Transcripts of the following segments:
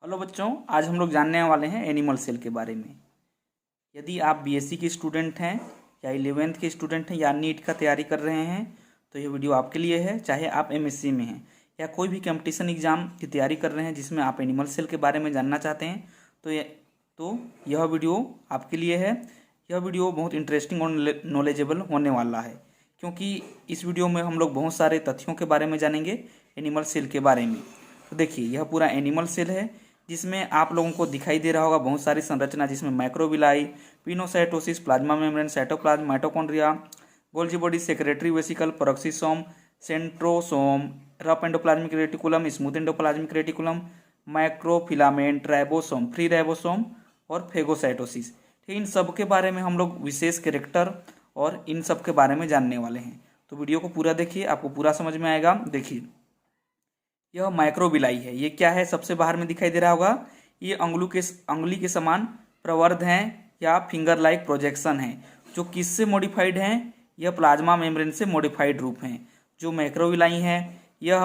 Hello बच्चों, आज हम लोग जानने वाले हैं एनिमल सेल के बारे में। यदि आप बीएससी के स्टूडेंट हैं या 11th के स्टूडेंट हैं या नीट का तैयारी कर रहे हैं तो यह वीडियो आपके लिए है। चाहे आप एमएससी में हैं या कोई भी कंपटीशन एग्जाम की तैयारी कर रहे हैं जिसमें आप एनिमल सेल के बारे में जानना चाहते हैं तो यह वीडियो आपके लिए है। यह वीडियो बहुत इंटरेस्टिंग और नॉलेजेबल होने वाला है, क्योंकि इस वीडियो में हम लोग बहुत सारे तथ्यों के बारे में जानेंगे एनिमल सेल के बारे में। तो देखिए, यह पूरा एनिमल सेल है जिसमें आप लोगों को दिखाई दे रहा होगा बहुत सारी संरचना, जिसमें microvilli, pinocytosis, plasma membrane, cytoplasm, mitochondria, Golgi body, secretary vesicle, peroxisome, centrosome, rough endoplasmic reticulum, smooth endoplasmic reticulum, microfilament, ribosome, free ribosome और फेगोसाइटोसिस। ठीक, इन सब के बारे में हम लोग विशेष कैरेक्टर और इन सब के बारे में जानने वाले हैं। तो वीडियो को पूरा देखिए, आपको पूरा समझ में आएगा। देखिए, यह माइक्रोविलाई है। ये क्या है? सबसे बाहर में दिखाई दे रहा होगा, ये अंगुली के समान प्रवर्ध हैं या फिंगर लाइक प्रोजेक्शन है, जो किससे मॉडिफाइड हैं? यह प्लाज्मा मेम्ब्रेन से मॉडिफाइड रूप हैं। जो माइक्रोविलाई हैं यह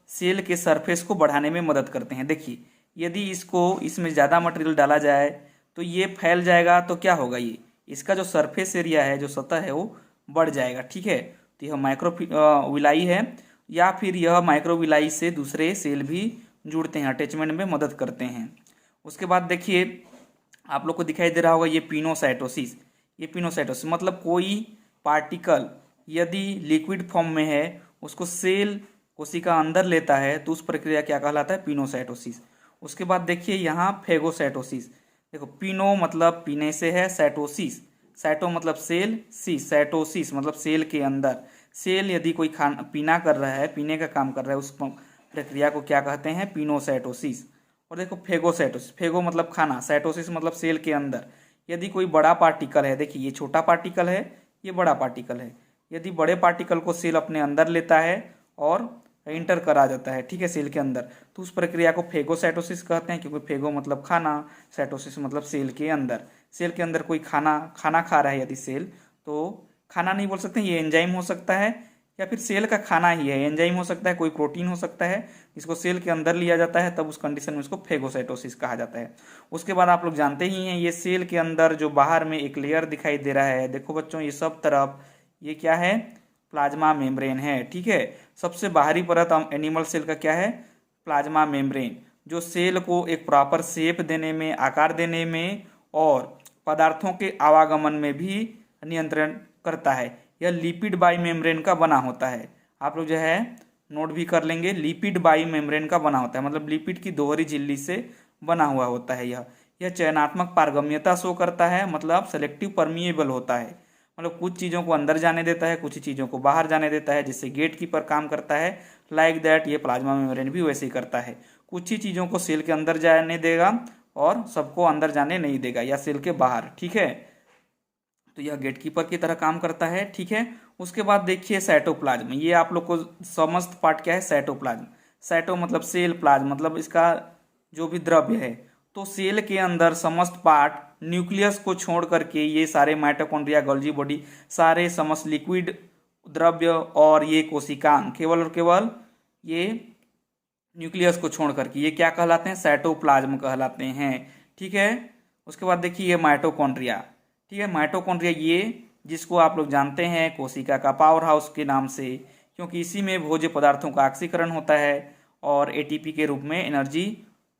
सेल के सरफेस को बढ़ाने में मदद करते हैं। देखिए, यदि इसमें ज़्यादा मटेरियल डाला जाए तो ये फैल जाएगा, तो क्या होगा? ये इसका जो सरफेस एरिया है, जो सतह है, वो बढ़ जाएगा। ठीक है, तो यह माइक्रोविलाई है। या फिर यह माइक्रोविलाई से दूसरे सेल भी जुड़ते हैं, अटैचमेंट में मदद करते हैं। उसके बाद देखिए, आप लोग को दिखाई दे रहा होगा ये पिनोसाइटोसिस। ये पिनोसाइटोसिस मतलब कोई पार्टिकल यदि लिक्विड फॉर्म में है, उसको सेल कोशिका अंदर लेता है, तो उस प्रक्रिया क्या कहलाता है? पिनोसाइटोसिस। उसके बाद देखिए यहाँ फेगोसाइटोसिस। देखो, पिनो मतलब पीने से है, साइटोसिस, साइटो मतलब सेल, सिस साइटोसिस मतलब सेल के अंदर। सेल यदि कोई खाना पीना कर रहा है, पीने का काम कर रहा है, उस प्रक्रिया को क्या कहते हैं? पिनोसाइटोसिस। और देखो फेगोसाइटोसिस, फेगो मतलब खाना, साइटोसिस मतलब सेल के अंदर। यदि कोई बड़ा पार्टिकल है, देखिए ये छोटा पार्टिकल है, ये बड़ा पार्टिकल है, यदि बड़े पार्टिकल को सेल अपने अंदर लेता है और इंटर करा जाता है, ठीक है, सेल के अंदर, तो उस प्रक्रिया को फेगोसाइटोसिस कहते हैं। क्योंकि फेगो मतलब खाना, साइटोसिस मतलब सेल के अंदर। सेल के अंदर कोई खाना खा रहा है यदि सेल, तो खाना नहीं बोल सकते, ये एंजाइम हो सकता है, या फिर सेल का खाना ही है, एंजाइम हो सकता है, कोई प्रोटीन हो सकता है, इसको सेल के अंदर लिया जाता है, तब उस कंडीशन में इसको फेगोसाइटोसिस कहा जाता है। उसके बाद आप लोग जानते ही हैं, ये सेल के अंदर जो बाहर में एक लेयर दिखाई दे रहा है, देखो बच्चों, ये सब तरफ ये क्या है? प्लाज्मा मेम्ब्रेन है। ठीक है, सबसे बाहरी परत एनिमल सेल का क्या है? प्लाज्मा मेम्ब्रेन, जो सेल को एक प्रॉपर शेप देने में, आकार देने में और पदार्थों के आवागमन में भी नियंत्रण करता है। यह लिपिड बाई मेम्ब्रेन का बना होता है। आप लोग जो है नोट भी कर लेंगे, लिपिड बाई मेम्ब्रेन का बना होता है, मतलब लिपिड की दोहरी झिल्ली से बना हुआ होता है। यह चयनात्मक पारगम्यता शो करता है, मतलब सेलेक्टिव परमिएबल होता है, मतलब कुछ चीज़ों को अंदर जाने देता है, कुछ चीज़ों को बाहर जाने देता है, जिससे गेट कीपर काम करता है। लाइक दैट ये प्लाज्मा मेम्ब्रेन भी वैसे ही करता है, कुछ ही चीज़ों को सेल के अंदर जाने देगा और सबको अंदर जाने नहीं देगा, या सेल के बाहर। ठीक है, तो यह गेटकीपर की तरह काम करता है। ठीक है, उसके बाद देखिए साइटोप्लाज्म। ये आप लोग को समस्त पार्ट क्या है? साइटोप्लाज्म। साइटो मतलब सेल, प्लाज्म मतलब इसका जो भी द्रव्य है। तो सेल के अंदर समस्त पार्ट न्यूक्लियस को छोड़ करके ये सारे माइटोकॉन्ड्रिया, गोल्जी बॉडी, सारे समस्त लिक्विड द्रव्य और ये कोशिकांग, केवल और केवल ये न्यूक्लियस को छोड़ करके ये क्या कहलाते हैं? साइटोप्लाज्म कहलाते हैं। ठीक है, उसके बाद देखिए ये माइटोकॉन्ड्रिया। ठीक है, माइटोकॉन्ड्रिया ये जिसको आप लोग जानते हैं कोशिका का पावर हाउस के नाम से, क्योंकि इसी में भोज्य पदार्थों का ऑक्सीकरण होता है और एटीपी के रूप में एनर्जी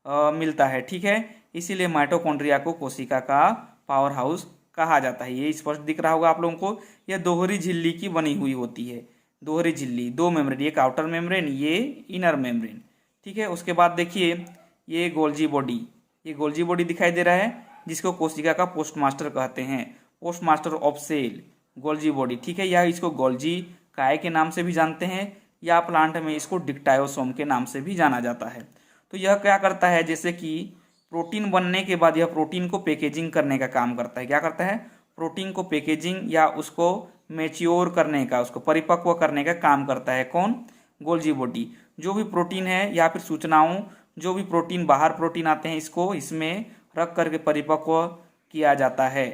मिलता है। ठीक है, इसीलिए माइटोकॉन्ड्रिया को कोशिका का पावर हाउस कहा जाता है। ये स्पष्ट दिख रहा होगा आप लोगों को, यह दोहरी झिल्ली की बनी हुई होती है। दोहरी झिल्ली, दो मेम्ब्रेन, एक आउटर मेम्ब्रेन, ये इनर मेम्ब्रेन। ठीक है, उसके बाद देखिए ये गोल्जी बॉडी, ये गोल्जी बॉडी दिखाई दे रहा है, जिसको कोशिका का पोस्टमास्टर कहते हैं, postmaster of cell, Golgi body. ठीक है, या इसको गोल्जी काय के नाम से भी जानते हैं, या प्लांट में इसको डिक्टायोसोम के नाम से भी जाना जाता है। तो यह क्या करता है? जैसे कि प्रोटीन बनने के बाद यह प्रोटीन को पैकेजिंग करने का काम करता है। क्या करता है? प्रोटीन को पैकेजिंग या उसको मैच्योर करने का, उसको परिपक्व करने का काम करता है। कौन? Golgi body. जो भी प्रोटीन है या फिर सूचनाओं, जो भी प्रोटीन बाहर प्रोटीन आते हैं, इसको इसमें रख करके परिपक्व किया जाता है।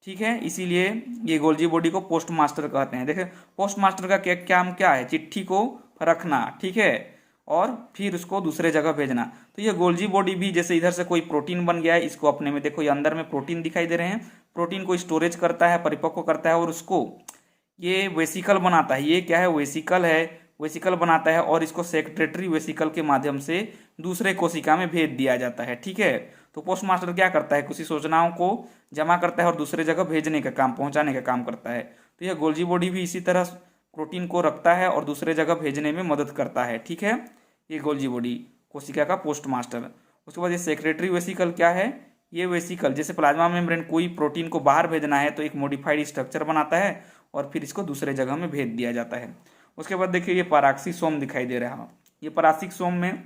ठीक है, इसीलिए ये गोल्जी बॉडी को पोस्ट मास्टर कहते हैं। देखिए, पोस्ट मास्टर का क्या काम क्या है? चिट्ठी को रखना। ठीक है, और फिर उसको दूसरे जगह भेजना। तो ये गोल्जी बॉडी भी जैसे इधर से कोई प्रोटीन बन गया है, इसको अपने में देखो ये अंदर में प्रोटीन दिखाई दे रहे हैं, प्रोटीन को स्टोरेज करता है, परिपक्व करता है और उसको ये वेसिकल बनाता है। ये क्या है, वेसिकल है, वेसिकल बनाता है और इसको सेक्रेटरी वेसिकल के माध्यम से दूसरे कोशिका में भेज दिया जाता है। ठीक है, तो पोस्ट मास्टर क्या करता है, कुछ सूचनाओं को जमा करता है और दूसरे जगह भेजने का काम, पहुंचाने का काम करता है। तो यह गोल्जी बॉडी भी इसी तरह प्रोटीन को रखता है और दूसरे जगह भेजने में मदद करता है। ठीक है, ये गोल्जी बॉडी कोशिका का पोस्ट मास्टर। उसके बाद ये सेक्रेटरी वेसिकल क्या है, ये वेसिकल जैसे प्लाज्मा मेम्ब्रेन कोई प्रोटीन को बाहर भेजना है तो एक मॉडिफाइड स्ट्रक्चर बनाता है और फिर इसको दूसरे जगह में भेज दिया जाता है। उसके बाद देखिए ये पराक्सीसोम दिखाई दे रहा है। ये पराक्सीसोम में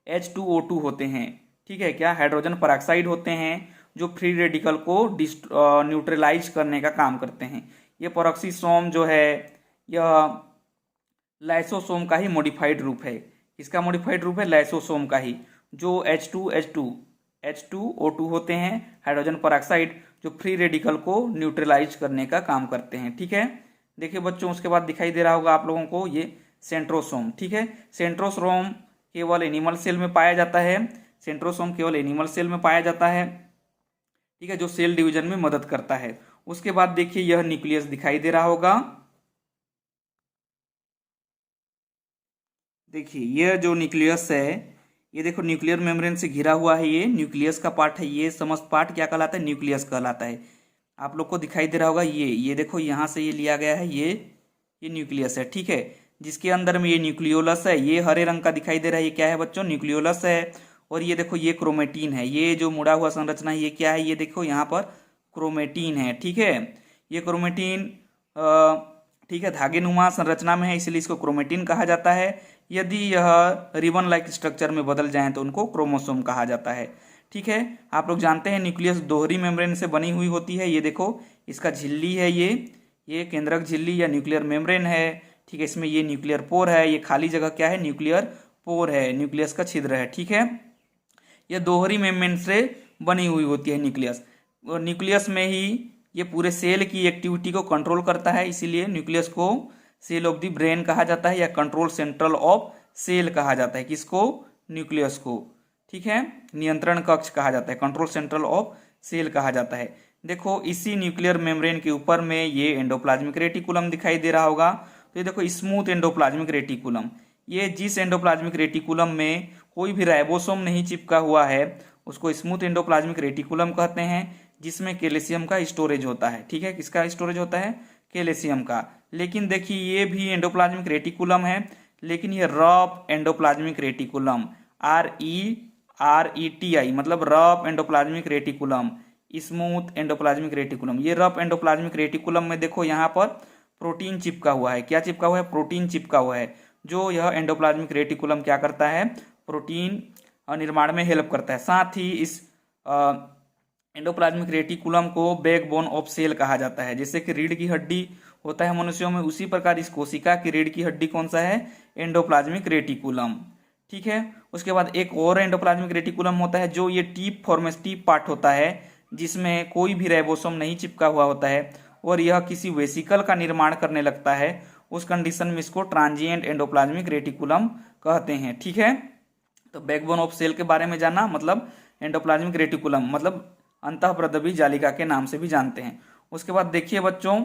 H2O2 होते हैं। ठीक है, क्या हाइड्रोजन पराक्साइड होते हैं जो फ्री रेडिकल को न्यूट्रलाइज करने का काम करते हैं। ये पराक्सीसोम जो है यह लाइसोसोम का ही मॉडिफाइड रूप है। इसका मॉडिफाइड रूप है लाइसोसोम का ही, जो H2O2 होते हैं हाइड्रोजन पराक्साइड जो फ्री रेडिकल को न्यूट्रलाइज करने का काम करते हैं। ठीक है, देखिए बच्चों उसके बाद दिखाई दे रहा होगा आप लोगों को ये सेंट्रोसोम। ठीक है, सेंट्रोसोम केवल एनिमल सेल में पाया जाता है, सेंट्रोसोम केवल एनिमल सेल में पाया जाता है। ठीक है, जो सेल डिवीजन में मदद करता है। उसके बाद देखिए यह न्यूक्लियस दिखाई दे रहा होगा। देखिए यह जो न्यूक्लियस है, ये देखो न्यूक्लियर मेम्ब्रेन से घिरा हुआ है, ये न्यूक्लियस का पार्ट है। ये समस्त पार्ट क्या कहलाता है, न्यूक्लियस कहलाता है। आप लोग को दिखाई दे रहा होगा ये देखो यहाँ से ये लिया गया है, ये न्यूक्लियस है। ठीक है, जिसके अंदर में ये न्यूक्लियोलस है, ये हरे रंग का दिखाई दे रहा है, ये क्या है बच्चों, न्यूक्लियोलस है। और ये देखो ये क्रोमेटीन है, ये जो मुड़ा हुआ संरचना है ये क्या है, ये देखो यहाँ पर क्रोमेटीन है। ठीक है, ये क्रोमेटीन ठीक है धागेनुमा संरचना में है, इसलिए इसको क्रोमेटीन कहा जाता है। यदि यह रिबन लाइक स्ट्रक्चर में बदल जाएं तो उनको क्रोमोसोम कहा जाता है। ठीक है, आप लोग जानते हैं न्यूक्लियस दोहरी मेम्ब्रेन से बनी हुई होती है। ये देखो इसका झिल्ली है, ये केंद्रक झिल्ली या न्यूक्लियर मेम्ब्रेन है। ठीक है, इसमें ये न्यूक्लियर पोर है, ये खाली जगह क्या है, न्यूक्लियर पोर है, न्यूक्लियस का छिद्र है। ठीक है, यह दोहरी मेम्ब्रेन से बनी हुई होती है न्यूक्लियस। और न्यूक्लियस में ही ये पूरे सेल की एक्टिविटी को कंट्रोल करता है, इसीलिए न्यूक्लियस को सेल ऑफ द ब्रेन कहा जाता है या कंट्रोल सेंट्रल ऑफ सेल कहा जाता है। किसको, न्यूक्लियस को। ठीक है, नियंत्रण कक्ष कहा जाता है, कंट्रोल सेंट्रल ऑफ सेल कहा जाता है। देखो इसी न्यूक्लियर मेम्ब्रेन के ऊपर में ये एंडोप्लाज्मिक रेटिकुलम दिखाई दे रहा होगा। तो ये देखो स्मूथ एंडोप्लाज्मिक रेटिकुलम, ये जिस एंडोप्लाज्मिक रेटिकुलम में कोई भी राइबोसोम नहीं चिपका हुआ है उसको स्मूथ एंडोप्लाज्मिक रेटिकुलम कहते हैं, जिसमें कैल्शियम का स्टोरेज होता है। ठीक है, किसका स्टोरेज होता है, कैल्शियम का। लेकिन देखिए ये भी एंडोप्लाज्मिक रेटिकुलम है, लेकिन ये रफ एंडोप्लाज्मिक रेटिकुलम, RETI मतलब rough endoplasmic reticulum, smooth endoplasmic reticulum. ये रफ एंडोप्लाज्मिक रेटिकुलम में देखो यहाँ पर प्रोटीन चिपका हुआ है। क्या चिपका हुआ है, प्रोटीन चिपका हुआ है, जो यह एंडोप्लाज्मिक रेटिकुलम क्या करता है, प्रोटीन निर्माण में हेल्प करता है। साथ ही इस एंडोप्लाज्मिक रेटिकुलम को बैकबोन ऑफ सेल कहा जाता है। जैसे कि रीढ़ की हड्डी होता है मनुष्यों में, उसी प्रकार इस कोशिका की रीढ़ की हड्डी कौन सा है, एंडोप्लाज्मिक रेटिकुलम। ठीक है, उसके बाद एक और एंडोप्लाज्मिक रेटिकुलम होता है जो ये टीप पार्ट होता है, जिसमें कोई भी राइबोसोम नहीं चिपका हुआ होता है और यह किसी वेसिकल का निर्माण करने लगता है। उस कंडीशन में इसको ट्रांजिएंट एंडोप्लाज्मिक रेटिकुलम कहते हैं। ठीक है, तो बैकबोन ऑफ सेल के बारे में जाना मतलब एंडोप्लाज्मिक रेटिकुलम मतलब अंतःप्रदवी जालिका के नाम से भी जानते हैं। उसके बाद देखिए बच्चों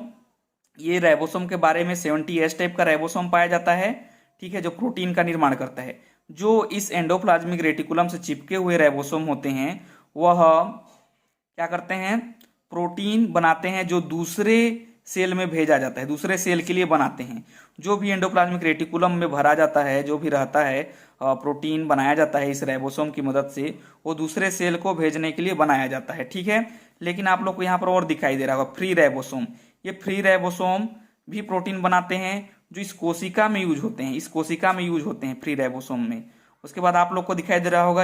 ये राइबोसोम के बारे में 70S टाइप का राइबोसोम पाया जाता है। ठीक है, जो प्रोटीन का निर्माण करता है। जो इस एंडोप्लाज्मिक रेटिकुलम से चिपके हुए राइबोसोम होते हैं वह क्या करते हैं, प्रोटीन बनाते हैं जो दूसरे सेल में भेजा जाता है, दूसरे सेल के लिए बनाते हैं। जो भी एंडोप्लाज्मिक रेटिकुलम में भरा जाता है, जो भी रहता है प्रोटीन बनाया जाता है इस राइबोसोम की मदद से, वो दूसरे सेल को भेजने के लिए बनाया जाता है। ठीक है, लेकिन आप लोग को यहाँ पर और दिखाई दे रहा होगा फ्री राइबोसोम। ये फ्री राइबोसोम भी प्रोटीन बनाते हैं जो इस कोशिका में यूज होते हैं, इस कोशिका में यूज होते हैं फ्री राइबोसोम में। उसके बाद आप लोग को दिखाई दे रहा होगा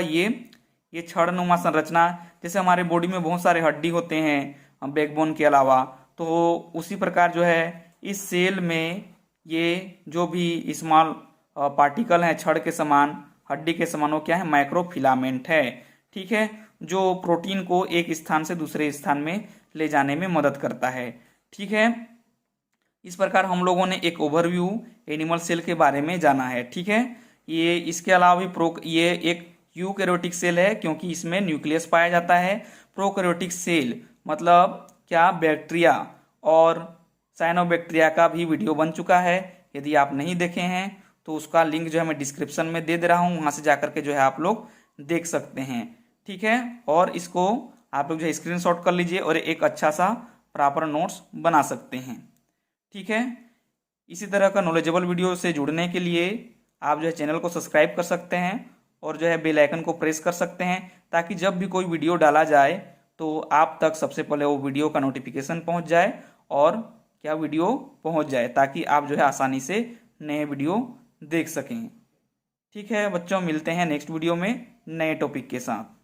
ये छड़नुमा संरचना, जैसे हमारे बॉडी में बहुत सारे हड्डी होते हैं बैकबोन के अलावा, तो उसी प्रकार जो है इस सेल में ये जो भी स्मॉल पार्टिकल हैं छड़ के समान, हड्डी के समान, वो क्या है, माइक्रोफिलामेंट है। ठीक है, जो प्रोटीन को एक स्थान से दूसरे स्थान में ले जाने में मदद करता है। ठीक है, इस प्रकार हम लोगों ने एक ओवरव्यू एनिमल सेल के बारे में जाना है। ठीक है, ये इसके अलावा भी ये एक यूकैरियोटिक सेल है क्योंकि इसमें न्यूक्लियस पाया जाता है। प्रोकैरियोटिक सेल मतलब क्या, बैक्टीरिया और साइनोबैक्टीरिया का भी वीडियो बन चुका है। यदि आप नहीं देखे हैं तो उसका लिंक जो है मैं डिस्क्रिप्शन में दे रहा हूँ, वहाँ से जाकर के जो है आप लोग देख सकते हैं। ठीक है, और इसको आप लोग जो है स्क्रीनशॉट कर लीजिए और एक अच्छा सा प्रॉपर नोट्स बना सकते हैं। ठीक है, इसी तरह का नॉलेजेबल वीडियो से जुड़ने के लिए आप जो है चैनल को सब्सक्राइब कर सकते हैं और जो है बेल आइकन को प्रेस कर सकते हैं, ताकि जब भी कोई वीडियो डाला जाए तो आप तक सबसे पहले वो वीडियो का नोटिफिकेशन पहुंच जाए और क्या वीडियो पहुंच जाए, ताकि आप जो है आसानी से नए वीडियो देख सकें। ठीक है बच्चों, मिलते हैं नेक्स्ट वीडियो में नए टॉपिक के साथ।